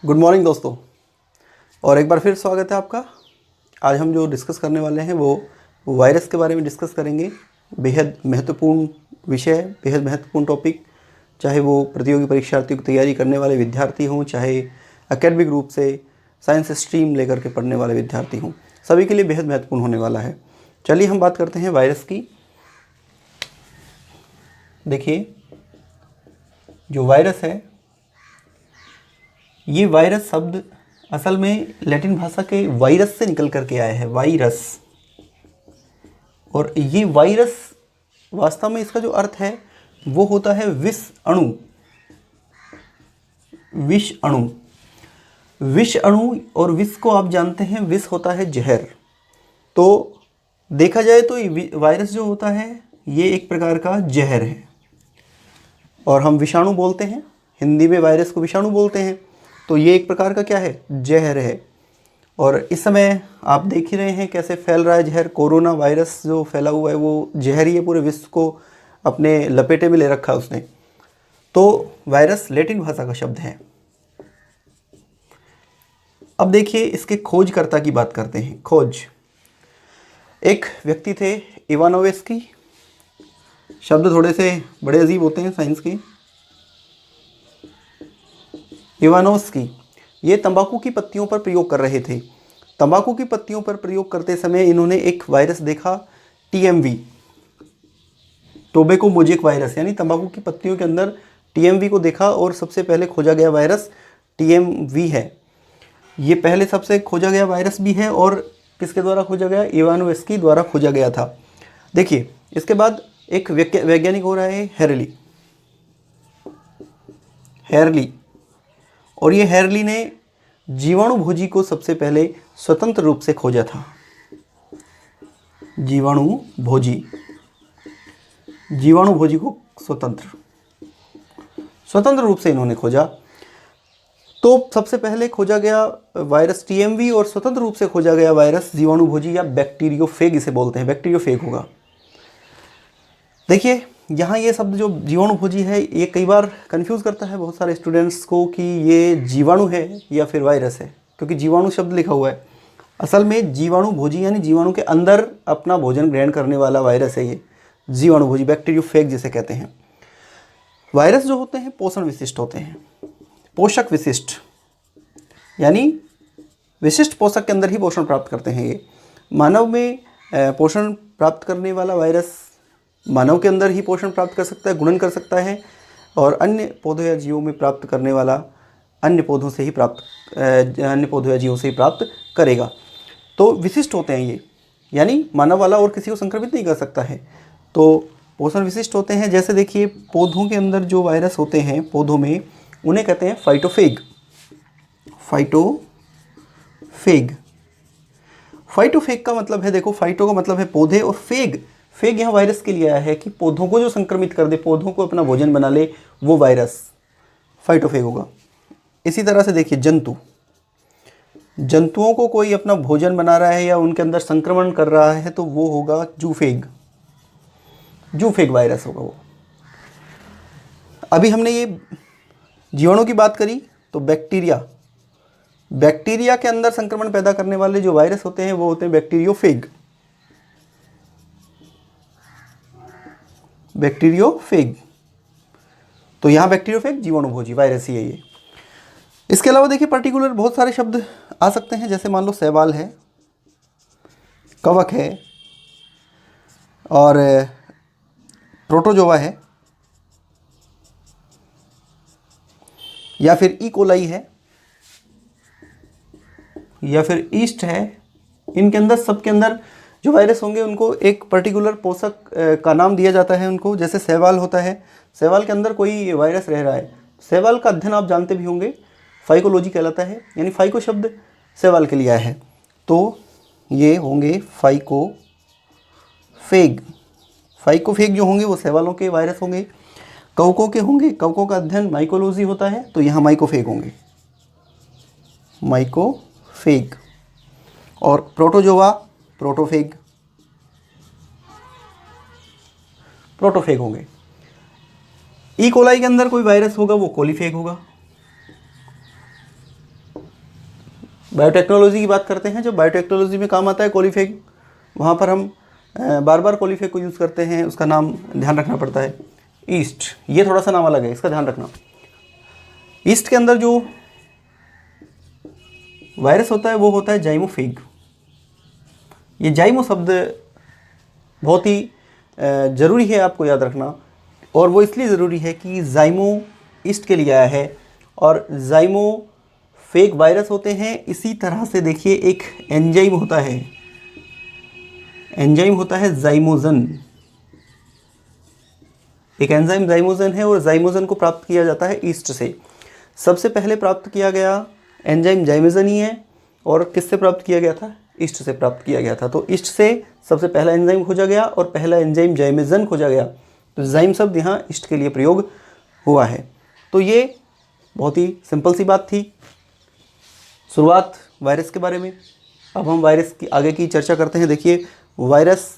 Good morning दोस्तों, और एक बार फिर स्वागत है आपका। आज हम जो डिस्कस करने वाले हैं वो वायरस के बारे में डिस्कस करेंगे। बेहद महत्वपूर्ण विषय, बेहद महत्वपूर्ण टॉपिक, चाहे वो प्रतियोगी परीक्षार्थियों की तैयारी करने वाले विद्यार्थी हों, चाहे एकेडमिक रूप से साइंस स्ट्रीम लेकर के पढ़ने वाले विद्यार्थी हों, सभी के लिए बेहद महत्वपूर्ण होने वाला है। चलिए हम बात करते हैं वायरस की। देखिए, जो वायरस है, ये वायरस शब्द असल में लैटिन भाषा के वायरस से निकल करके आया है, वायरस। और ये वायरस वास्तव में इसका जो अर्थ है वो होता है विष अणु। विष अणु, विष अणु, और विष को आप जानते हैं, विष होता है जहर। तो देखा जाए तो वायरस जो होता है ये एक प्रकार का जहर है, और हम विषाणु बोलते हैं, हिंदी में वायरस को विषाणु बोलते हैं। तो ये एक प्रकार का क्या है, जहर है। और इस समय आप देख ही रहे हैं कैसे फैल रहा है जहर। कोरोना वायरस जो फैला हुआ है वो जहर ही है, पूरे विश्व को अपने लपेटे में ले रखा है उसने। तो वायरस लैटिन भाषा का शब्द है। अब देखिए, इसके खोजकर्ता की बात करते हैं। खोज, एक व्यक्ति थे इवानोव्स्की। शब्द थोड़े से बड़े अजीब होते हैं साइंस के। इवानोव्स्की ये तंबाकू की पत्तियों पर प्रयोग कर रहे थे। तंबाकू की पत्तियों पर प्रयोग करते समय इन्होंने एक वायरस देखा, टीएमवी, टोबैको मोज़ेक वायरस, यानी तंबाकू की पत्तियों के अंदर टीएमवी को देखा, और सबसे पहले खोजा गया वायरस टीएमवी है। ये पहले सबसे खोजा गया वायरस भी है, और किसके द्वारा खोजा गया, इवानोव्स्की द्वारा खोजा गया था। देखिए, इसके बाद एक वैज्ञानिक हो रहा है हेरली, और ये हेरली ने जीवाणु भोजी को सबसे पहले स्वतंत्र रूप से खोजा था। जीवाणु भोजी को स्वतंत्र रूप से इन्होंने खोजा। तो सबसे पहले खोजा गया वायरस टीएमवी, और स्वतंत्र रूप से खोजा गया वायरस जीवाणु भोजी, या बैक्टीरियोफेग इसे बोलते हैं, बैक्टीरियोफेग होगा। देखिए, यहाँ ये शब्द जो जीवाणु भोजी है, ये कई बार कंफ्यूज करता है बहुत सारे स्टूडेंट्स को कि ये जीवाणु है या फिर वायरस है, क्योंकि जीवाणु शब्द लिखा हुआ है। असल में जीवाणु भोजी यानी जीवाणु के अंदर अपना भोजन ग्रहण करने वाला वायरस है ये जीवाणु भोजी, बैक्टीरियोफेग जिसे कहते हैं। वायरस जो होते हैं पोषण विशिष्ट होते हैं, पोषक विशिष्ट, यानी विशिष्ट पोषक के अंदर ही पोषण प्राप्त करते हैं। ये मानव में पोषण प्राप्त करने वाला वायरस मानव के अंदर ही पोषण प्राप्त कर सकता है, गुणन कर सकता है, और अन्य पौधों या जीवों में प्राप्त करने वाला अन्य पौधों या जीवों से ही प्राप्त करेगा। तो विशिष्ट होते हैं ये, यानी मानव वाला और किसी को संक्रमित नहीं कर सकता है। तो पोषण विशिष्ट होते हैं। जैसे देखिए, पौधों के अंदर जो वायरस होते हैं पौधों में, उन्हें कहते हैं फाइटोफेग। फाइटोफेग का मतलब है, देखो, फाइटो का मतलब है पौधे, और फेग यहाँ वायरस के लिए आया है कि पौधों को जो संक्रमित कर दे, पौधों को अपना भोजन बना ले, वो वायरस फाइटोफेग होगा। इसी तरह से देखिए, जंतुओं को कोई अपना भोजन बना रहा है या उनके अंदर संक्रमण कर रहा है, तो वो होगा जूफेग वायरस होगा वो। अभी हमने ये जीवाणु की बात करी, तो बैक्टीरिया के अंदर संक्रमण पैदा करने वाले जो वायरस होते हैं वो होते हैं बैक्टीरियोफेग। तो यहाँ बैक्टीरियोफेग जीवाणु भोजी वायरस ही है ये। इसके अलावा देखिए, पर्टिकुलर बहुत सारे शब्द आ सकते हैं, जैसे मान लो शैवाल है, कवक है, और प्रोटोजोआ है, या फिर इकोलाई है, या फिर ईस्ट है। इनके अंदर, सबके अंदर जो वायरस होंगे उनको एक पर्टिकुलर पोषक का नाम दिया जाता है उनको। जैसे शैवाल होता है, शैवाल के अंदर कोई वायरस रह रहा है, शैवाल का अध्ययन आप जानते भी होंगे, फाइकोलॉजी कहलाता है, यानी फाइको शब्द शैवाल के लिए आया है। तो ये होंगे फाइकोफेग जो होंगे वो शैवालों के वायरस होंगे। कवकों के होंगे, कवकों का अध्ययन माइकोलॉजी होता है, तो यहाँ माइकोफेग होंगे, माइकोफेग। और प्रोटोजोआ प्रोटोफेग होंगे। ई कोलाई के अंदर कोई वायरस होगा वो कोलीफेग होगा। बायोटेक्नोलॉजी की बात करते हैं, जब बायोटेक्नोलॉजी में काम आता है कोलीफेग, वहाँ पर हम बार बार कोलीफेग को यूज़ करते हैं, उसका नाम ध्यान रखना पड़ता है। ईस्ट, ये थोड़ा सा नाम अलग है, इसका ध्यान रखना। ईस्ट के अंदर जो वायरस होता है वो होता है जाइमोफेग। ये जाइमो शब्द बहुत ही ज़रूरी है आपको याद रखना, और वो इसलिए ज़रूरी है कि जाइमो ईस्ट के लिए आया है, और जाइमोफेग वायरस होते हैं। इसी तरह से देखिए एक एंजाइम होता है, एंजाइम होता है जाइमोजन। एक एंजाइम जाइमोजन है, और जाइमोजन को प्राप्त किया जाता है ईस्ट से। सबसे पहले प्राप्त किया गया एंजाइम जाइमोजन ही है, और किससे प्राप्त किया गया था? ईस्ट से प्राप्त किया गया था। तो ईस्ट से सबसे पहला एंजाइम खोजा गया और पहला एंजाइम जाइमोजन खोजा गया। तो जाइम शब्द यहाँ ईस्ट के लिए प्रयोग हुआ है। तो ये बहुत ही सिंपल सी बात थी, शुरुआत वायरस के बारे में। अब हम वायरस की आगे की चर्चा करते हैं। देखिए, वायरस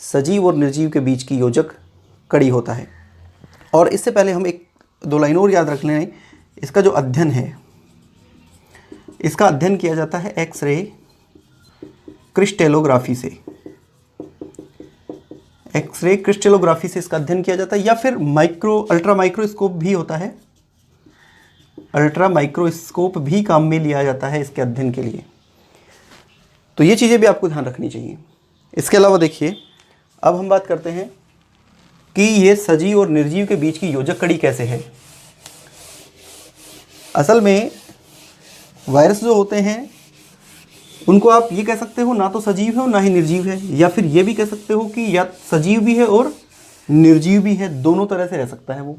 सजीव और निर्जीव के बीच की योजक कड़ी होता है। और इससे पहले हम एक दो लाइन और याद रख लें। इसका जो अध्ययन है, इसका अध्ययन किया जाता है एक्सरे क्रिस्टेलोग्राफी से। एक्सरे क्रिस्टेलोग्राफी से इसका अध्ययन किया जाता है, या फिर अल्ट्रा माइक्रोस्कोप भी होता है। अल्ट्रा माइक्रोस्कोप भी काम में लिया जाता है इसके अध्ययन के लिए। तो ये चीज़ें भी आपको ध्यान रखनी चाहिए। इसके अलावा देखिए, अब हम बात करते हैं कि ये सजीव और निर्जीव के बीच की योजक कड़ी कैसे है। असल में वायरस जो होते हैं उनको आप ये कह सकते हो ना तो सजीव है और ना ही निर्जीव है, या फिर ये भी कह सकते हो कि या सजीव भी है और निर्जीव भी है, दोनों तरह से रह सकता है वो।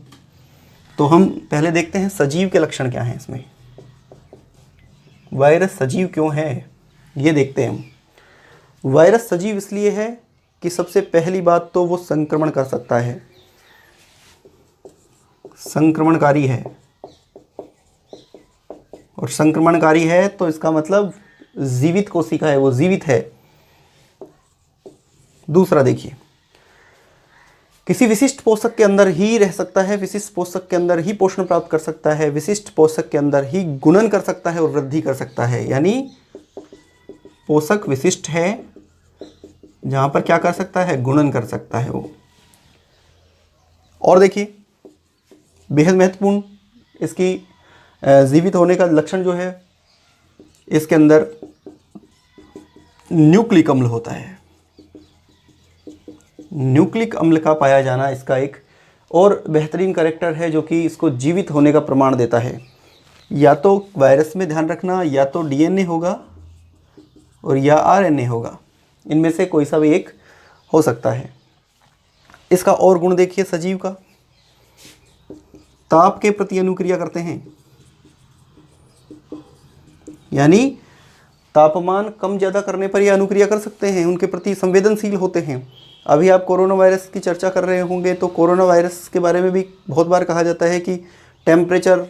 तो हम पहले देखते हैं सजीव के लक्षण क्या हैं इसमें। वायरस सजीव क्यों है ये देखते हैं हम। वायरस सजीव इसलिए है कि सबसे पहली बात तो वो संक्रमण कर सकता है, संक्रमणकारी है। और संक्रमणकारी है तो इसका मतलब जीवित कोशिका है, वो जीवित है। दूसरा देखिए, किसी विशिष्ट पोषक के अंदर ही रह सकता है, विशिष्ट पोषक के अंदर ही पोषण प्राप्त कर सकता है, विशिष्ट पोषक के अंदर ही गुणन कर सकता है और वृद्धि कर सकता है। यानी पोषक विशिष्ट है, जहां पर क्या कर सकता है? गुणन कर सकता है वो। और देखिए, बेहद महत्वपूर्ण इसकी जीवित होने का लक्षण जो है, इसके अंदर न्यूक्लिक अम्ल होता है। न्यूक्लिक अम्ल का पाया जाना इसका एक और बेहतरीन कैरेक्टर है, जो कि इसको जीवित होने का प्रमाण देता है। या तो वायरस में ध्यान रखना, या तो डीएनए होगा और या आरएनए होगा, इनमें से कोई सा भी एक हो सकता है। इसका और गुण देखिए सजीव का, ताप के प्रति अनुक्रिया करते हैं। यानी तापमान कम ज़्यादा करने पर ये अनुक्रिया कर सकते हैं, उनके प्रति संवेदनशील होते हैं। अभी आप कोरोना वायरस की चर्चा कर रहे होंगे, तो कोरोना वायरस के बारे में भी बहुत बार कहा जाता है कि टेम्परेचर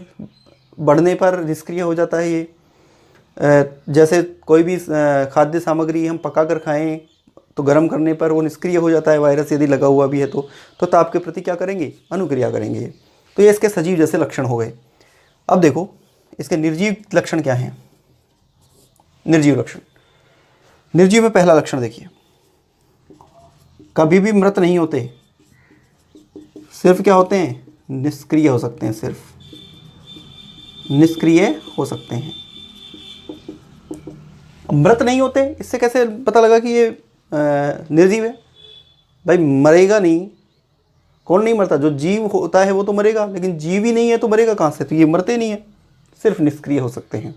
बढ़ने पर निष्क्रिय हो जाता है ये। जैसे कोई भी खाद्य सामग्री हम पका कर खाएँ तो गर्म करने पर वो निष्क्रिय हो जाता है वायरस, यदि लगा हुआ भी है तो ताप के प्रति क्या करेंगे? अनुक्रिया करेंगे। तो ये इसके सजीव जैसे लक्षण हो गए। अब देखो इसके निर्जीव लक्षण क्या हैं। निर्जीव लक्षण, निर्जीव में पहला लक्षण देखिए, कभी भी मृत नहीं होते, सिर्फ क्या होते हैं? निष्क्रिय हो सकते हैं, सिर्फ निष्क्रिय हो सकते हैं। मृत नहीं होते, इससे कैसे पता लगा कि ये निर्जीव है? भाई मरेगा नहीं, कौन नहीं मरता? जो जीव होता है वो तो मरेगा, लेकिन जीव ही नहीं है तो मरेगा कहाँ से? तो ये मरते नहीं है, सिर्फ निष्क्रिय हो सकते हैं।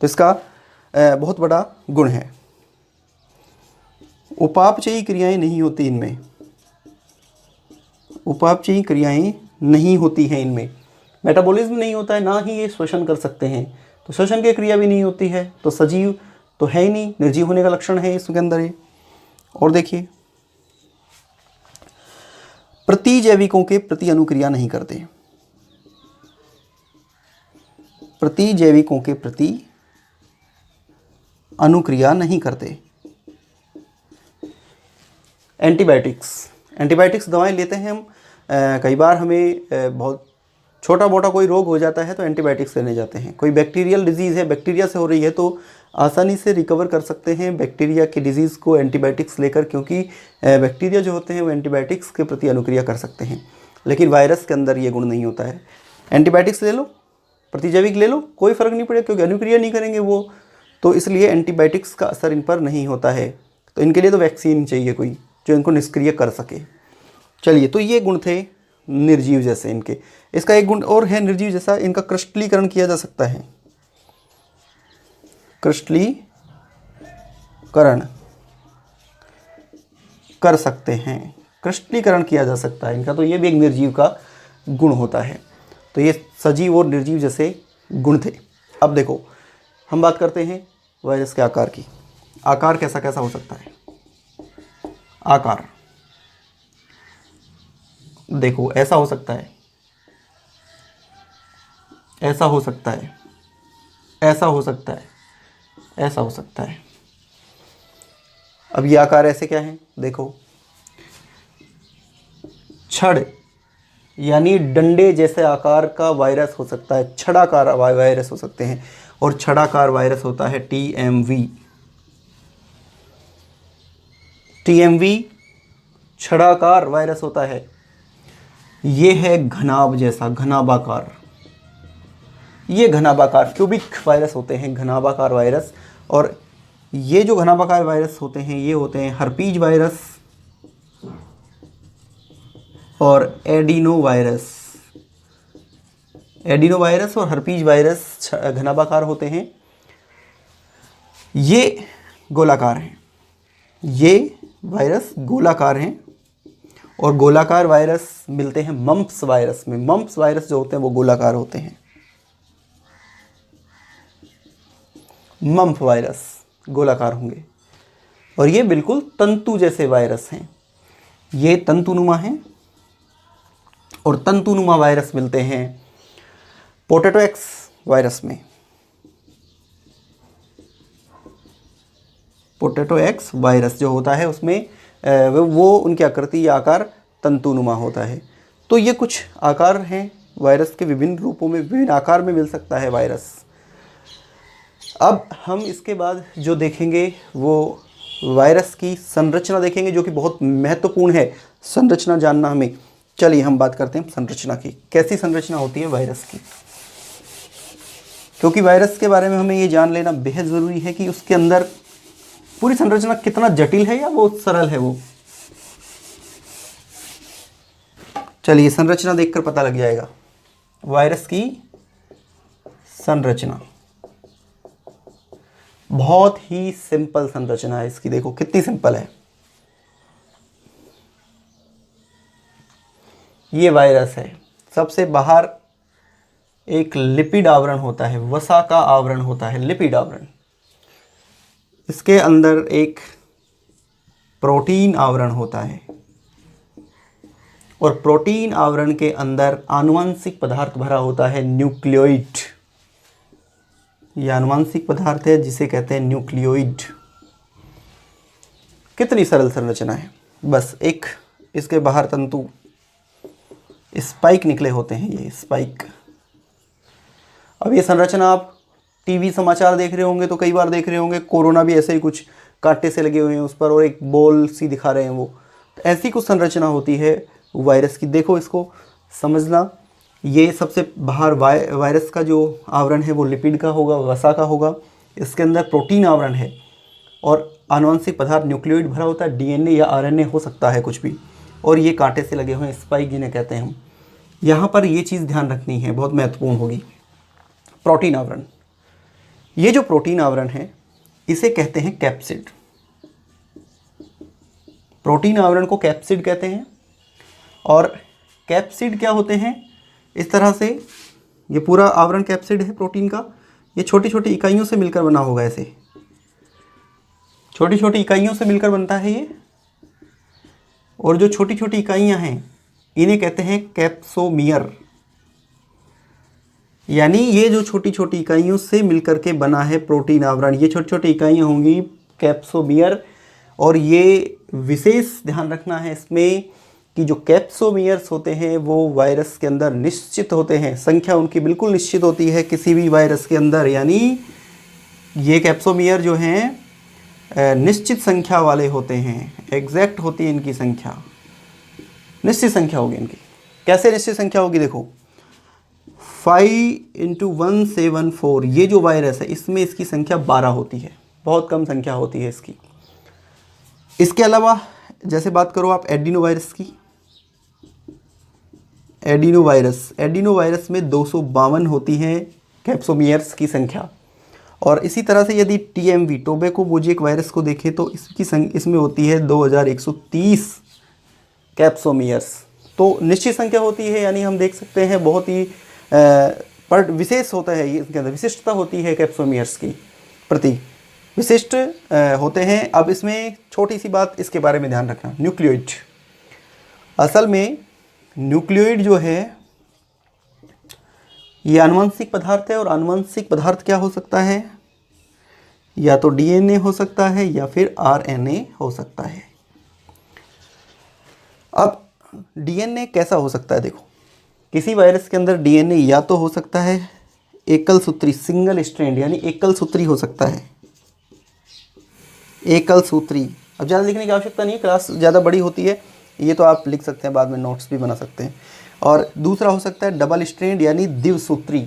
तो इसका बहुत बड़ा गुण है। उपापचयी क्रियाएं नहीं होती इनमें, उपापचयी क्रियाएं नहीं होती हैं इनमें। मेटाबॉलिज्म नहीं होता है, ना ही ये श्वसन कर सकते हैं, तो श्वसन की क्रिया भी नहीं होती है, तो सजीव तो है ही नहीं, निर्जीव होने का लक्षण है इसके अंदर ये। और देखिए, प्रतिजैविकों के प्रति अनुक्रिया नहीं करते, प्रतिजैविकों के प्रति अनुक्रिया नहीं करते। एंटीबायोटिक्स दवाएं लेते हैं हम, कई बार हमें बहुत छोटा मोटा कोई रोग हो जाता है तो एंटीबायोटिक्स लेने जाते हैं। कोई बैक्टीरियल डिजीज़ है, बैक्टीरिया से हो रही है, तो आसानी से रिकवर कर सकते हैं बैक्टीरिया की डिजीज़ को एंटीबायोटिक्स लेकर, क्योंकि बैक्टीरिया जो होते हैं वो एंटीबायोटिक्स के प्रति अनुक्रिया कर सकते हैं, लेकिन वायरस के अंदर ये गुण नहीं होता है। एंटीबायोटिक्स ले लो, प्रतिजैविक ले लो, कोई फ़र्क नहीं पड़ेगा क्योंकि अनुक्रिया नहीं करेंगे वो, तो इसलिए एंटीबायोटिक्स का असर इन पर नहीं होता है। तो इनके लिए तो वैक्सीन चाहिए कोई जो इनको निष्क्रिय कर सके। चलिए, तो ये गुण थे निर्जीव जैसे इनके। इसका एक गुण और है निर्जीव जैसा, इनका क्रिस्टलीकरण किया जा सकता है। क्रिस्टलीकरण कर सकते हैं, क्रिस्टलीकरण किया जा सकता है इनका, तो ये भी एक निर्जीव का गुण होता है। तो ये सजीव और निर्जीव जैसे गुण थे। अब देखो, हम बात करते हैं वायरस के आकार की। आकार कैसा कैसा हो सकता है? आकार देखो, ऐसा हो सकता है, ऐसा हो सकता है, ऐसा हो सकता है, ऐसा हो सकता है। अब ये आकार ऐसे क्या है? देखो, छड़ यानी डंडे जैसे आकार का वायरस हो सकता है, छड़ाकार वायरस हो सकते हैं, और छड़ाकार वायरस होता है TMV। TMV छड़ाकार वायरस होता है। ये है घनाभ जैसा, घनाभाकार, ये घनाभाकार क्यूबिक वायरस होते हैं, घनाभाकार वायरस। और ये जो घनाभाकार वायरस होते हैं ये होते हैं हर्पीज वायरस और एडिनो वायरस। एडिनो वायरस और हर्पीज वायरस घनाभाकार होते हैं। ये गोलाकार हैं, ये वायरस गोलाकार हैं, और गोलाकार वायरस मिलते हैं मम्प्स वायरस में। मम्प्स वायरस जो होते हैं वो गोलाकार होते हैं। मम्प वायरस गोलाकार होंगे, और ये बिल्कुल तंतु जैसे वायरस हैं, ये तंतुनुमा हैं, और तंतुनुमा वायरस मिलते हैं पोटैटो एक्स वायरस में। पोटैटो एक्स वायरस जो होता है उसमें वो उनकी आकृति या आकार तंतुनुमा होता है। तो ये कुछ आकार हैं वायरस के, विभिन्न रूपों में, विभिन्न आकार में मिल सकता है वायरस। अब हम इसके बाद जो देखेंगे वो वायरस की संरचना देखेंगे, जो कि बहुत महत्वपूर्ण है संरचना जानना हमें। चलिए हम बात करते हैं संरचना की, कैसी संरचना होती है वायरस की, क्योंकि वायरस के बारे में हमें ये जान लेना बेहद ज़रूरी है कि उसके अंदर पूरी संरचना कितना जटिल है या बहुत सरल है वो। चलिए, संरचना देखकर पता लग जाएगा। वायरस की संरचना बहुत ही सिंपल संरचना है इसकी, देखो कितनी सिंपल है। ये वायरस है, सबसे बाहर एक लिपिड आवरण होता है, वसा का आवरण होता है, लिपिड आवरण। इसके अंदर एक प्रोटीन आवरण होता है, और प्रोटीन आवरण के अंदर आनुवंशिक पदार्थ भरा होता है, न्यूक्लियोइड। यह आनुवंशिक पदार्थ है जिसे कहते हैं न्यूक्लियोइड। कितनी सरल संरचना है, बस एक इसके बाहर तंतु स्पाइक निकले होते हैं, ये स्पाइक। अब ये संरचना आप टीवी समाचार देख रहे होंगे तो कई बार देख रहे होंगे, कोरोना भी ऐसे ही कुछ कांटे से लगे हुए हैं उस पर और एक बॉल सी दिखा रहे हैं वो, तो ऐसी कुछ संरचना होती है वायरस की। देखो इसको समझना, ये सबसे बाहर वायरस का जो आवरण है वो लिपिड का होगा, वसा का होगा। इसके अंदर प्रोटीन आवरण है और आनुवंशिक पदार्थ न्यूक्लियोइड भरा होता है, DNA या RNA हो सकता है कुछ भी, और ये कांटे से लगे हुए हैं, स्पाइक जिन्हें कहते हैं हम। यहाँ पर ये चीज़ ध्यान रखनी है, बहुत महत्वपूर्ण होगी। प्रोटीन आवरण, ये जो प्रोटीन आवरण है इसे कहते हैं कैप्सिड। प्रोटीन आवरण को कैप्सिड कहते हैं। और कैप्सिड क्या होते हैं? इस तरह से ये पूरा आवरण कैप्सिड है प्रोटीन का। ये छोटी छोटी इकाइयों से मिलकर बना होगा, ऐसे छोटी छोटी इकाइयों से मिलकर बनता है ये। और जो छोटी छोटी इकाइयां हैं इन्हें कहते हैं कैप्सोमियर। यानी ये जो छोटी छोटी इकाइयों से मिलकर के बना है प्रोटीन आवरण, ये छोटी छोटी इकाइयाँ होंगी कैप्सोमियर। और ये विशेष ध्यान रखना है इसमें कि जो कैप्सोमियर्स होते हैं वो वायरस के अंदर निश्चित होते हैं, संख्या उनकी बिल्कुल निश्चित होती है किसी भी वायरस के अंदर। यानी ये कैप्सोमियर जो हैं निश्चित संख्या वाले होते हैं, एग्जैक्ट होती है इनकी संख्या, निश्चित संख्या होगी इनकी। कैसे निश्चित संख्या होगी, देखो 5 × 174 ये जो वायरस है इसमें इसकी संख्या 12 होती है, बहुत कम संख्या होती है इसकी। इसके अलावा जैसे बात करो आप एडिनो वायरस की, एडिनो वायरस में 252 होती है कैप्सोमियर्स की संख्या। और इसी तरह से यदि TMV टोबैको मोज़ेक वायरस को देखें तो इसमें होती है 2130 कैप्सोमियर्स। तो निश्चित संख्या होती है, यानी हम देख सकते हैं बहुत ही विशेष होता है, ये इसके अंदर विशिष्टता होती है कैप्सोमियर्स की प्रति, विशिष्ट होते हैं। अब इसमें छोटी सी बात इसके बारे में ध्यान रखना, न्यूक्लियोइड। असल में न्यूक्लियोइड जो है ये आनुवंशिक पदार्थ है, और आनुवंशिक पदार्थ क्या हो सकता है, या तो DNA हो सकता है या फिर RNA हो सकता है। अब DNA कैसा हो सकता है, देखो किसी वायरस के अंदर DNA या तो हो सकता है एकल सूत्री, सिंगल स्ट्रैंड, यानी एकल सूत्री हो सकता है, एकल सूत्री। अब ज़्यादा लिखने की आवश्यकता नहीं है, क्लास ज़्यादा बड़ी होती है, ये तो आप लिख सकते हैं, बाद में नोट्स भी बना सकते हैं। और दूसरा हो सकता है डबल स्ट्रैंड यानी द्विसूत्री।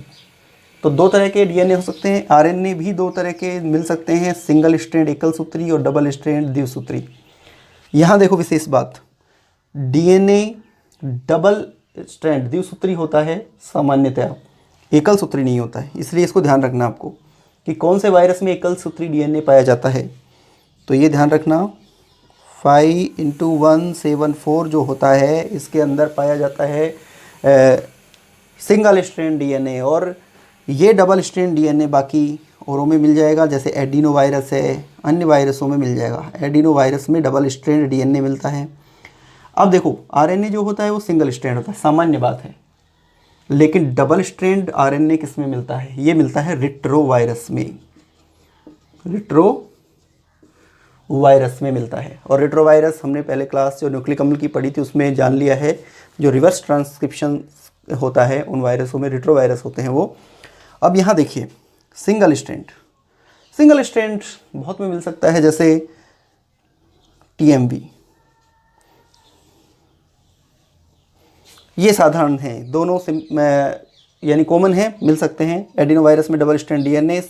तो दो तरह के DNA हो सकते हैं, RNA भी दो तरह के मिल सकते हैं, सिंगल स्ट्रैंड एकल सूत्री और डबल स्ट्रैंड द्विसूत्री। यहाँ देखो विशेष बात, DNA डबल स्ट्रैंड द्विसूत्री होता है सामान्यतया, एकल सूत्री नहीं होता है, इसलिए इसको ध्यान रखना आपको कि कौन से वायरस में एकल सूत्री DNA पाया जाता है। तो ये ध्यान रखना 5 × 174 जो होता है इसके अंदर पाया जाता है सिंगल स्ट्रैंड DNA, और ये डबल स्ट्रैंड DNA बाकी औरों में मिल जाएगा, जैसे एडिनो वायरस है, अन्य वायरसों में मिल जाएगा। एडिनो वायरस में डबल स्ट्रैंड DNA मिलता है। अब देखो RNA जो होता है वो सिंगल स्ट्रैंड होता है, सामान्य बात है, लेकिन डबल स्ट्रैंड RNA किस में मिलता है, ये मिलता है रिट्रो वायरस में, रिट्रो वायरस में मिलता है। और रिट्रो वायरस हमने पहले क्लास जो न्यूक्लिक अम्ल की पढ़ी थी उसमें जान लिया है, जो रिवर्स ट्रांसक्रिप्शन होता है उन वायरसों में रिट्रो वायरस होते हैं वो। अब यहाँ देखिए सिंगल स्ट्रैंड बहुत में मिल सकता है, जैसे TMV, ये साधारण है, दोनों यानी कॉमन है, मिल सकते हैं। एडिनो वायरस में डबल स्ट्रैंड DNA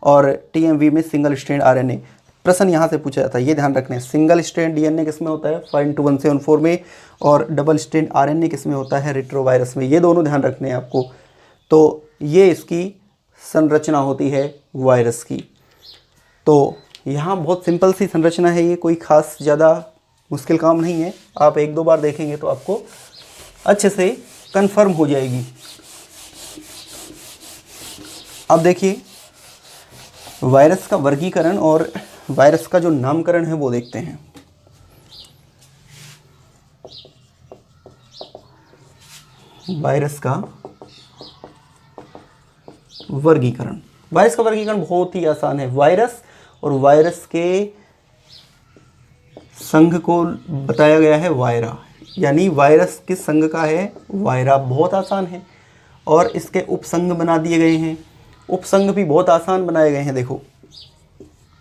और TMV में सिंगल स्ट्रैंड RNA। प्रश्न यहाँ से पूछा जाता है, ये ध्यान रखना है, सिंगल स्ट्रैंड DNA किस में होता है 5 × 174 में, और डबल स्ट्रैंड RNA किस में होता है रिट्रो वायरस में, ये दोनों ध्यान रखने हैं आपको। तो ये इसकी संरचना होती है वायरस की। तो यहाँ बहुत सिंपल सी संरचना है, ये कोई खास ज़्यादा मुश्किल काम नहीं है, आप 1-2 बार देखेंगे तो आपको अच्छे से कंफर्म हो जाएगी। अब देखिए वायरस का वर्गीकरण और वायरस का जो नामकरण है वो देखते हैं। वायरस का वर्गीकरण, वायरस का वर्गीकरण बहुत ही आसान है। वायरस और वायरस के संघ को बताया गया है वायरा, यानी वायरस किस संघ का है, वायरा, बहुत आसान है। और इसके उपसंघ बना दिए गए हैं, उपसंघ भी बहुत आसान बनाए गए हैं। देखो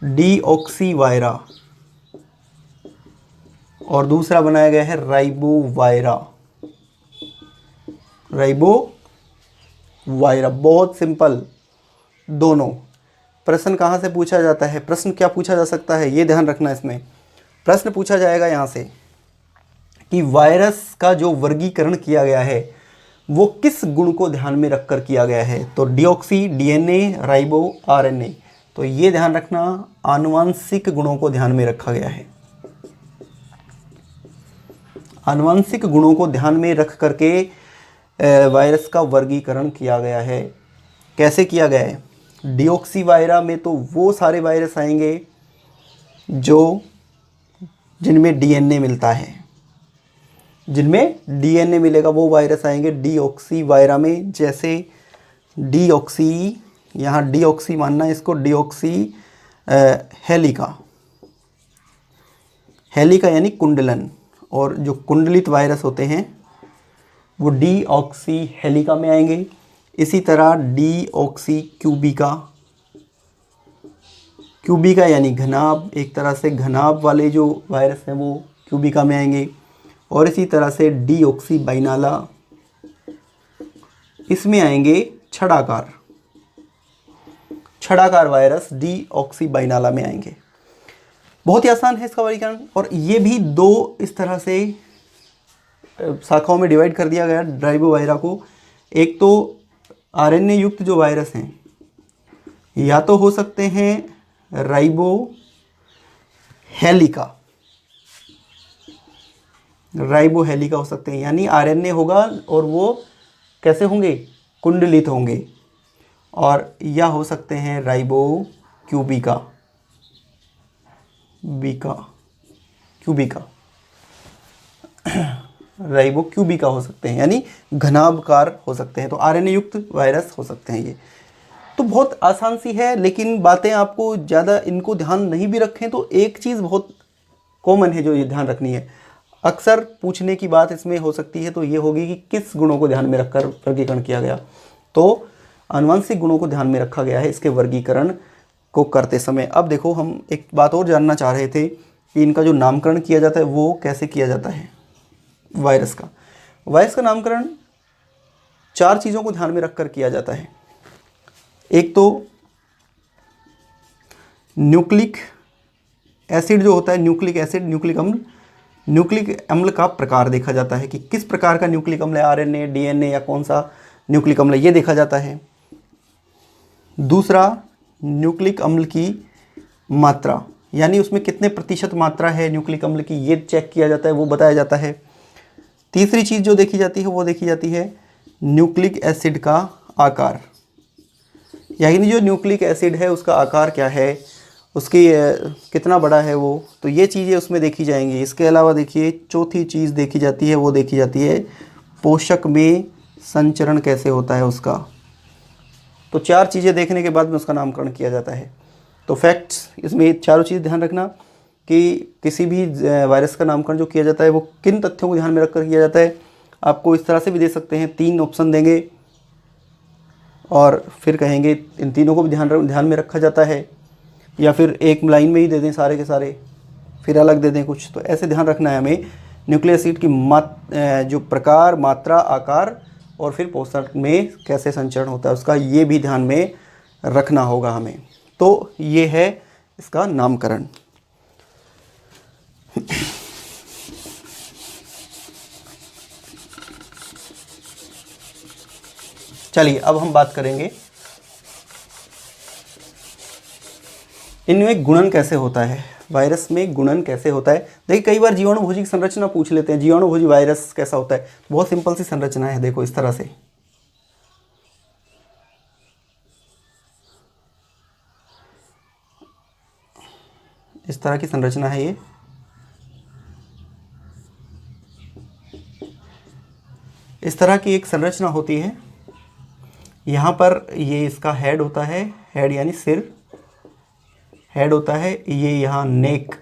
डीऑक्सी वायरा, और दूसरा बनाया गया है राइबो वायरा, राइबो वायरा, बहुत सिंपल दोनों। प्रश्न कहाँ से पूछा जाता है, प्रश्न क्या पूछा जा सकता है, ये ध्यान रखना। इसमें प्रश्न पूछा जाएगा यहाँ से कि वायरस का जो वर्गीकरण किया गया है वो किस गुण को ध्यान में रखकर किया गया है। तो डीऑक्सी, DNA, राइबो, RNA, तो ये ध्यान रखना आनुवंशिक गुणों को ध्यान में रखा गया है। आनुवंशिक गुणों को ध्यान में रख करके वायरस का वर्गीकरण किया गया है। कैसे किया गया है, डीऑक्सी वायरा में तो वो सारे वायरस आएंगे जो जिनमें DNA मिलता है, जिनमें DNA मिलेगा वो वायरस आएंगे डीऑक्सी वायरा में। जैसे डीऑक्सी, यहाँ डीऑक्सी मानना है इसको, डीऑक्सी हेलिका, हेलिका यानी कुंडलन, और जो कुंडलित वायरस होते हैं वो डीऑक्सी हेलिका में आएंगे। इसी तरह डीऑक्सी क्यूबिका, क्यूबिका यानी घनाभ, एक तरह से घनाभ वाले जो वायरस हैं वो क्यूबिका में आएंगे। और इसी तरह से डीऑक्सीबाइनाला, इसमें आएंगे छड़ाकार, छड़ाकार वायरस डीऑक्सीबाइनाला में आएंगे। बहुत ही आसान है इसका वर्गीकरण। और ये भी दो इस तरह से शाखाओं में डिवाइड कर दिया गया राइबोवायरा को। एक तो आरएनए युक्त जो वायरस हैं या तो हो सकते हैं राइबो हेलिका, राइबो हेलिका हो सकते हैं, यानी आरएनए होगा और वो कैसे होंगे, कुंडलित होंगे। और या हो सकते हैं राइबो क्यूबिका, क्यूबिका राइबो क्यूबिका हो सकते हैं, यानी घनाभकार हो सकते हैं। तो आरएनए युक्त वायरस हो सकते हैं ये। तो बहुत आसान सी है, लेकिन बातें आपको ज़्यादा इनको ध्यान नहीं भी रखें तो एक चीज़ बहुत कॉमन है जो ये ध्यान रखनी है। अक्सर पूछने की बात इसमें हो सकती है तो ये होगी कि किस गुणों को ध्यान में रखकर वर्गीकरण किया गया। तो आनुवंशिक गुणों को ध्यान में रखा गया है इसके वर्गीकरण को करते समय। अब देखो, हम एक बात और जानना चाह रहे थे कि इनका जो नामकरण किया जाता है वो कैसे किया जाता है वायरस का। वायरस का नामकरण 4 चीज़ों को ध्यान में रखकर किया जाता है। एक तो न्यूक्लिक एसिड जो होता है, न्यूक्लिक एसिड, न्यूक्लिक अम्ल, न्यूक्लिक अम्ल का प्रकार देखा जाता है कि किस प्रकार का न्यूक्लिक अम्ल है, आरएनए, डीएनए या कौन सा न्यूक्लिक अम्ल है, ये देखा जाता है। दूसरा, न्यूक्लिक अम्ल की मात्रा, यानी उसमें कितने प्रतिशत मात्रा है न्यूक्लिक अम्ल की, ये चेक किया जाता है, वो बताया जाता है। तीसरी चीज़ जो देखी जाती है वो देखी जाती है न्यूक्लिक एसिड का आकार, यानी जो न्यूक्लिक एसिड है उसका आकार क्या है, उसकी कितना बड़ा है वो, तो ये चीज़ें उसमें देखी जाएंगी। इसके अलावा देखिए चौथी चीज़ देखी जाती है वो देखी जाती है पोषक में संचरण कैसे होता है उसका। तो 4 चीज़ें देखने के बाद में उसका नामकरण किया जाता है। तो फैक्ट्स इसमें चारों चीज़ ध्यान रखना कि किसी भी वायरस का नामकरण जो किया जाता है वो किन तथ्यों को ध्यान में रखकर किया जाता है। आपको इस तरह से भी दे सकते हैं, 3 ऑप्शन देंगे और फिर कहेंगे इन तीनों को भी ध्यान में रखा जाता है, या फिर एक लाइन में ही दे दें सारे के सारे, फिर अलग दे दें कुछ। तो ऐसे ध्यान रखना है हमें न्यूक्लिक एसिड की जो प्रकार, मात्रा, आकार और फिर पोषक में कैसे संचरण होता है उसका, ये भी ध्यान में रखना होगा हमें। तो ये है इसका नामकरण। चलिए अब हम बात करेंगे इनमें गुणन कैसे होता है, वायरस में गुणन कैसे होता है। देखिए कई बार जीवाणुभोजी की संरचना पूछ लेते हैं, जीवाणुभोजी वायरस कैसा होता है। बहुत सिंपल सी संरचना है, देखो इस तरह से। इस तरह की संरचना है ये। इस तरह की एक संरचना होती है। यहाँ पर ये इसका हेड होता है, हेड यानी सिर, हेड होता है। ये यहाँ नेक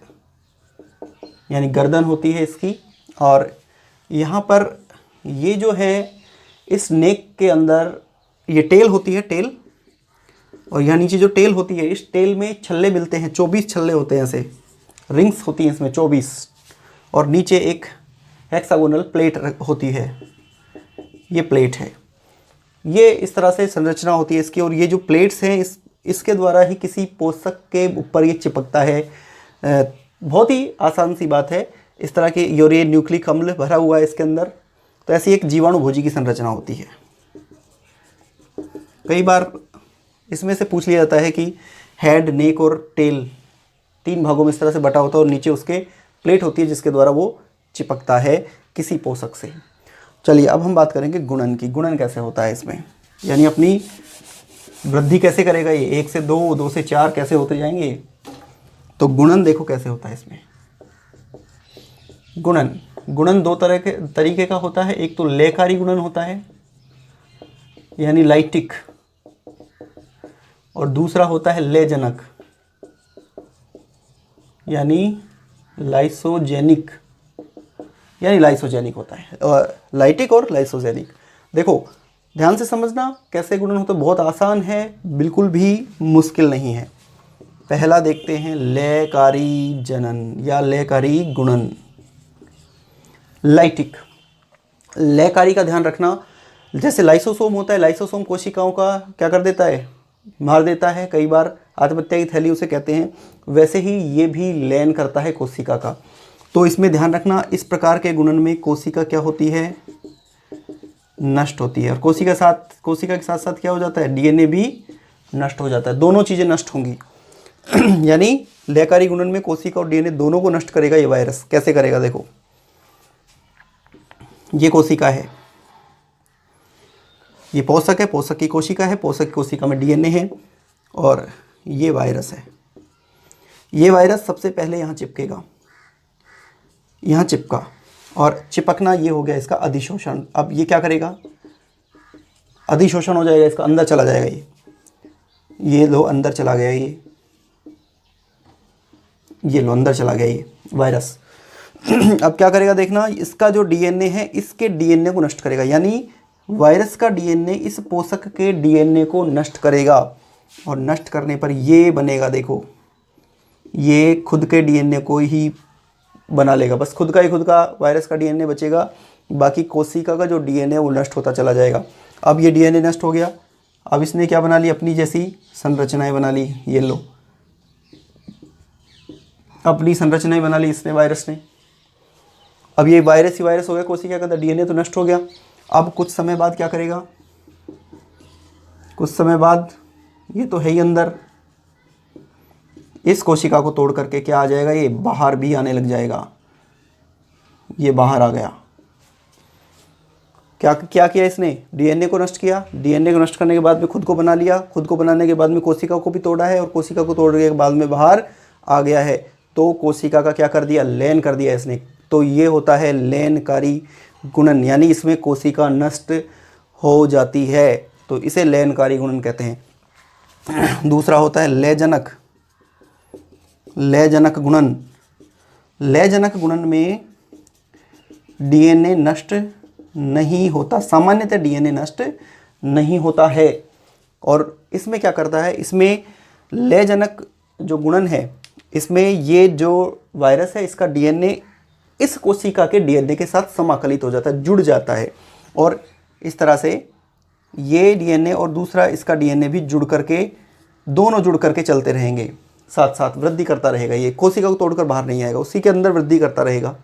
यानी गर्दन होती है इसकी। और यहाँ पर ये जो है इस नेक के अंदर ये टेल होती है, टेल। और यहाँ नीचे जो टेल होती है, इस टेल में छल्ले मिलते हैं, 24 छल्ले होते हैं, ऐसे रिंग्स होती हैं इसमें 24। और नीचे एक हेक्सागोनल प्लेट होती है, ये प्लेट है। ये इस तरह से संरचना होती है इसकी। और ये जो प्लेट्स हैं इसके द्वारा ही किसी पोषक के ऊपर ये चिपकता है। बहुत ही आसान सी बात है। इस तरह के यूरिया न्यूक्लिक अम्ल भरा हुआ है इसके अंदर। तो ऐसी एक जीवाणुभोजी की संरचना होती है। कई बार इसमें से पूछ लिया जाता है कि हेड, नेक और टेल 3 भागों में इस तरह से बटा होता है और नीचे उसके प्लेट होती है जिसके द्वारा वो चिपकता है किसी पोषक से। चलिए अब हम बात करेंगे गुणन की। गुणन कैसे होता है इसमें, यानी अपनी वृद्धि कैसे करेगा ये, 1 से 2, 2 से 4 कैसे होते जाएंगे। तो गुणन देखो कैसे होता है इसमें। गुणन 2 तरीके का होता है। एक तो लेकारी गुणन होता है यानी लाइटिक, और दूसरा होता है लेजनक यानी लाइसोजेनिक, यानी लाइसोजेनिक होता है। और लाइटिक और लाइसोजेनिक, देखो ध्यान से समझना कैसे गुणन होता है। बहुत आसान है, बिल्कुल भी मुश्किल नहीं है। पहला देखते हैं लयकारी जनन या लयकारी गुणन। लाइटिक, लयकारी का ध्यान रखना। जैसे लाइसोसोम होता है, लाइसोसोम कोशिकाओं का क्या कर देता है, मार देता है, कई बार आत्महत्या की थैली उसे कहते हैं, वैसे ही ये भी लयन करता है कोशिका का। तो इसमें ध्यान रखना, इस प्रकार के गुणन में कोशिका क्या होती है, नष्ट होती है। और कोशिका के साथ साथ क्या हो जाता है, डीएनए भी नष्ट हो जाता है, दोनों चीज़ें नष्ट होंगी। यानी लयकारी गुणन में कोशिका और डीएनए दोनों को नष्ट करेगा ये वायरस। कैसे करेगा, देखो ये कोशिका है, ये पोषक है, पोषक की कोशिका है, पोषक की कोशिका में डीएनए है, और ये वायरस है। ये वायरस सबसे पहले यहाँ चिपकेगा, यहाँ चिपका, और चिपकना ये हो गया इसका अधिशोषण। अब ये क्या करेगा, अधिशोषण हो जाएगा, इसका अंदर चला जाएगा, ये लो अंदर चला गया, ये लो अंदर चला गया ये वायरस। अब क्या करेगा देखना, इसका जो डीएनए है इसके डीएनए को नष्ट करेगा, यानी वायरस का डीएनए इस पोषक के डीएनए को नष्ट करेगा, और नष्ट करने पर ये बनेगा, देखो ये खुद के डीएनए को ही बना लेगा, बस खुद का वायरस का डीएनए बचेगा, बाकी कोशिका का जो डीएनए वो नष्ट होता चला जाएगा। अब ये डीएनए नष्ट हो गया, अब इसने क्या बना ली, अपनी जैसी संरचनाएं बना ली, ये लो अपनी संरचनाएं बना ली इसने, वायरस ने। अब ये वायरस ही वायरस हो गया, कोशिका का डीएनए तो नष्ट हो गया। अब कुछ समय बाद क्या करेगा, कुछ समय बाद ये तो है ही अंदर, इस कोशिका को तोड़ करके क्या आ जाएगा, ये बाहर भी आने लग जाएगा, ये बाहर आ गया। क्या किया इसने, डीएनए को नष्ट किया, डीएनए को नष्ट करने के बाद में खुद को बना लिया, खुद को बनाने के बाद में कोशिका को भी तोड़ा है, और कोशिका को तोड़ने के बाद में बाहर आ गया है, तो कोशिका का क्या कर दिया, लयन कर दिया इसने। तो ये होता है लयनकारी गुणन, यानी इसमें कोशिका नष्ट हो जाती है, तो इसे लयनकारी गुणन कहते हैं। दूसरा होता है लयजनक, लयजनक गुणन। लयजनक गुणन में डीएनए नष्ट नहीं होता, सामान्यतः डीएनए नष्ट नहीं होता है, और इसमें क्या करता है, इसमें लयजनक जो गुणन है, इसमें ये जो वायरस है इसका डीएनए इस कोशिका के डीएनए के साथ समाकलित हो जाता है, जुड़ जाता है, और इस तरह से ये डीएनए और दूसरा इसका डीएनए भी जुड़ करके, दोनों जुड़ करके चलते रहेंगे, साथ साथ वृद्धि करता रहेगा। ये कोशिका को तोड़कर बाहर नहीं आएगा, उसी के अंदर वृद्धि करता रहेगा।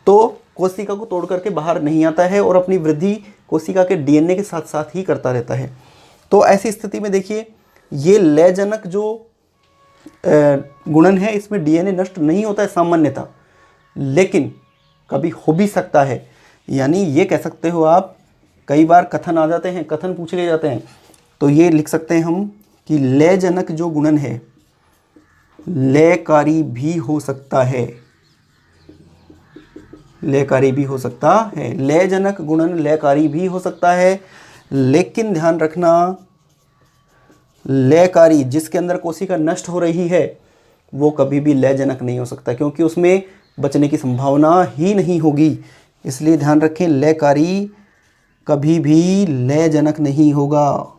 तो कोशिका को तोड़ करके बाहर नहीं आता है, और अपनी वृद्धि कोशिका के डीएनए के साथ साथ ही करता रहता है। तो ऐसी स्थिति में देखिए, ये लयजनक जो गुणन है, इसमें डीएनए नष्ट नहीं होता है सामान्यतः, लेकिन कभी हो भी सकता है। यानी ये कह सकते हो आप, कई बार कथन आ जाते हैं, कथन पूछ लिए जाते हैं, तो ये लिख सकते हैं हम कि लयजनक जो गुणन है लयकारी भी हो सकता है, लयकारी भी हो सकता है। लयजनक गुणन लयकारी भी हो सकता है, लेकिन ध्यान रखना, लयकारी जिसके अंदर कोशिका नष्ट हो रही है वो कभी भी लयजनक नहीं हो सकता, क्योंकि उसमें बचने की संभावना ही नहीं होगी। इसलिए ध्यान रखें, लयकारी कभी भी लयजनक नहीं होगा,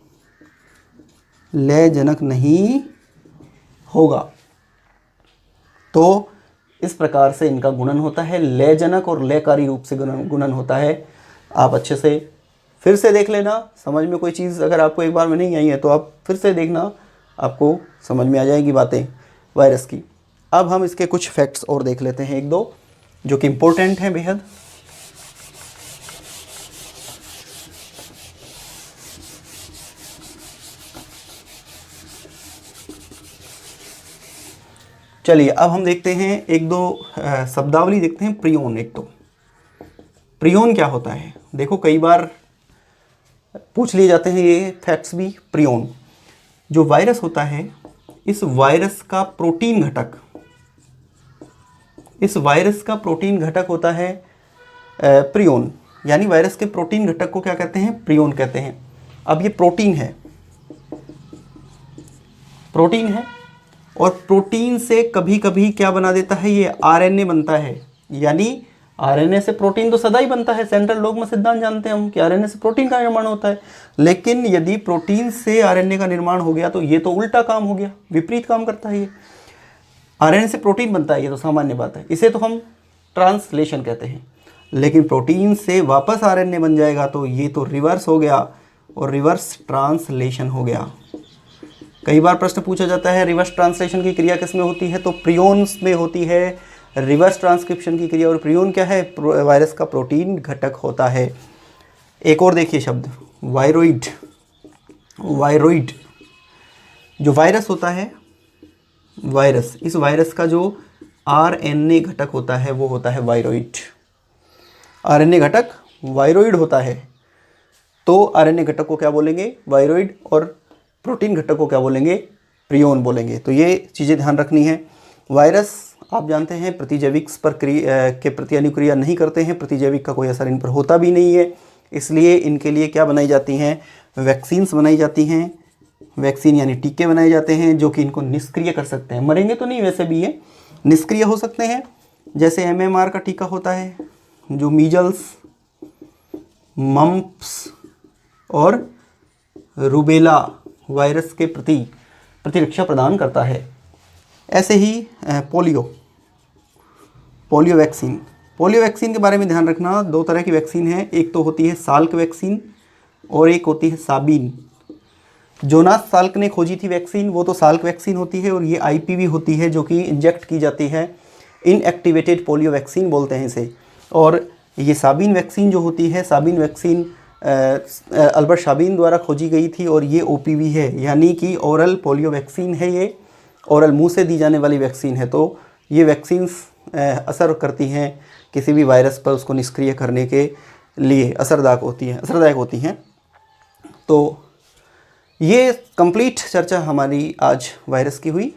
लयजनक नहीं होगा। तो इस प्रकार से इनका गुणन होता है, लयजनक और लयकारी रूप से गुणन होता है। आप अच्छे से फिर से देख लेना, समझ में कोई चीज़ अगर आपको एक बार में नहीं आई है तो आप फिर से देखना, आपको समझ में आ जाएगी बातें वायरस की। अब हम इसके कुछ फैक्ट्स और देख लेते हैं, एक दो जो कि इम्पोर्टेंट हैं बेहद। चलिए अब हम देखते हैं एक दो शब्दावली देखते हैं। प्रियोन, एक तो प्रियोन क्या होता है, देखो कई बार पूछ लिए जाते हैं ये फैक्ट्स भी। प्रियोन जो वायरस होता है, इस वायरस का प्रोटीन घटक, इस वायरस का प्रोटीन घटक होता है प्रियोन, यानी वायरस के प्रोटीन घटक को क्या कहते हैं, प्रियोन कहते हैं। अब ये प्रोटीन है, प्रोटीन है, और प्रोटीन से कभी कभी क्या बना देता है, ये आरएनए बनता है, यानी आरएनए से प्रोटीन तो सदा ही बनता है, सेंट्रल डॉगमा सिद्धांत जानते हैं हम कि आरएनए से प्रोटीन का निर्माण होता है। लेकिन यदि प्रोटीन से आरएनए का निर्माण हो गया तो ये तो उल्टा काम हो गया, विपरीत काम करता है ये। आरएनए से प्रोटीन बनता है, ये तो सामान्य बात है, इसे तो हम ट्रांसलेशन कहते हैं। लेकिन प्रोटीन से वापस आरएनए बन जाएगा तो ये तो रिवर्स हो गया, और रिवर्स ट्रांसलेशन हो गया। कई बार प्रश्न पूछा जाता है रिवर्स ट्रांसलेशन की क्रिया किस में होती है, तो प्रियोन्स में होती है रिवर्स ट्रांसक्रिप्शन की क्रिया। और प्रियोन क्या है, वायरस का प्रोटीन घटक होता है। एक और देखिए शब्द वायरोइड। वायरोइड जो वायरस होता है, वायरस, इस वायरस का जो आरएनए घटक होता है वो होता है वायरोइड। आरएनए घटक वायरोइड होता है, तो आरएनए घटक को क्या बोलेंगे, वायरोइड, और प्रोटीन घटक को क्या बोलेंगे, प्रियोन बोलेंगे। तो ये चीज़ें ध्यान रखनी है। वायरस आप जानते हैं प्रतिजैविक पर के प्रति अनुक्रिया नहीं करते हैं, प्रतिजैविक का कोई असर इन पर होता भी नहीं है, इसलिए इनके लिए क्या बनाई जाती हैं, वैक्सीन्स बनाई जाती हैं। वैक्सीन यानी टीके बनाए जाते हैं जो कि इनको निष्क्रिय कर सकते हैं, मरेंगे तो नहीं, वैसे भी ये निष्क्रिय हो सकते हैं। जैसे एमएमआर का टीका होता है जो मीजल्स, मम्प्स और रूबेला वायरस के प्रति प्रतिरक्षा प्रदान करता है। ऐसे ही पोलियो वैक्सीन। पोलियो वैक्सीन के बारे में ध्यान रखना, दो तरह की वैक्सीन है, एक तो होती है साल्क वैक्सीन और एक होती है साबीन। जोनास साल्क ने खोजी थी वैक्सीन, वो तो साल्क वैक्सीन होती है, और ये आईपीवी होती है जो कि इंजेक्ट की जाती है, इनएक्टिवेटेड पोलियो वैक्सीन बोलते हैं इसे। और ये साबीन वैक्सीन जो होती है, साबीन वैक्सीन अल्बर्ट साबीन द्वारा खोजी गई थी, और ये ओपीवी है, यानी कि ओरल पोलियो वैक्सीन है, ये ओरल मुंह से दी जाने वाली वैक्सीन है। तो ये वैक्सीन्स असर करती हैं किसी भी वायरस पर, उसको निष्क्रिय करने के लिए असरदायक होती हैं। तो ये कंप्लीट चर्चा हमारी आज वायरस की हुई।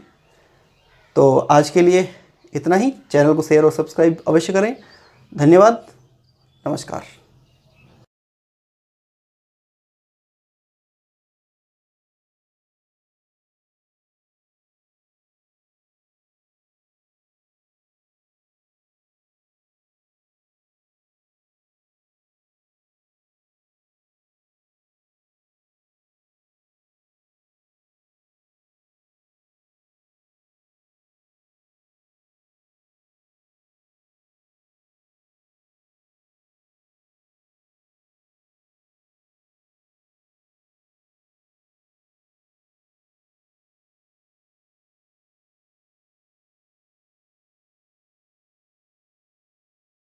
तो आज के लिए इतना ही। चैनल को शेयर और सब्सक्राइब अवश्य करें। धन्यवाद, नमस्कार।